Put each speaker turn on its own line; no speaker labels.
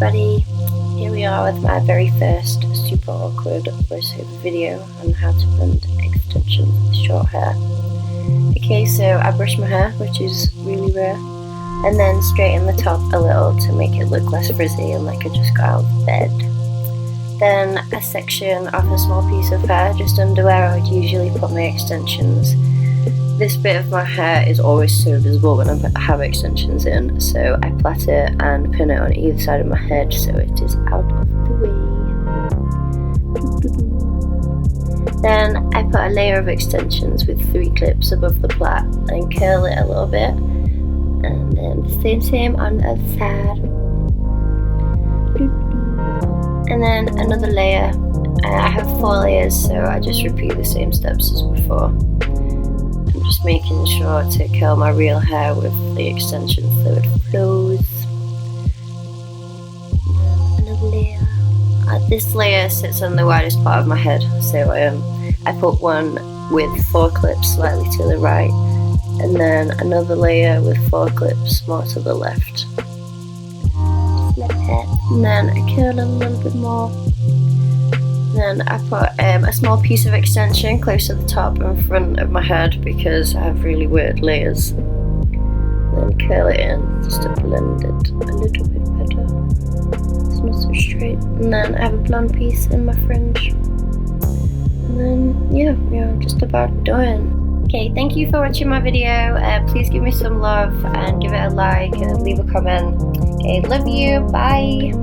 everybody, here we are with my very first super awkward voiceover video on how to blend extensions with short hair. Okay, so I brush my hair, which is really rare, and then straighten the top a little to make it look less frizzy and like I just got out of bed. Then a section of a small piece of hair just under where I would usually put my extensions. This bit of my hair is always so visible when I have extensions in, so I plait it and pin it on either side of my head so it is out of the way. Then I put a layer of extensions with 3 clips above the plait and curl it a little bit, and then the same on the other side. And then another layer. I have 4 layers, so I just repeat the same steps as before. Just making sure to curl my real hair with the extension so it flows. Another layer. This layer sits on the widest part of my head, so I put one with 4 clips slightly to the right, and then another layer with 4 clips more to the left. Just like that. And then I curl a little bit more. Then I put a small piece of extension close to the top and front of my head because I have really weird layers. Then curl it in just to blend it a little bit better. It's not so straight. And then I have a blonde piece in my fringe. And then yeah, I'm just about done. Okay, thank you for watching my video. Please give me some love and give it a like and leave a comment. Okay, love you. Bye.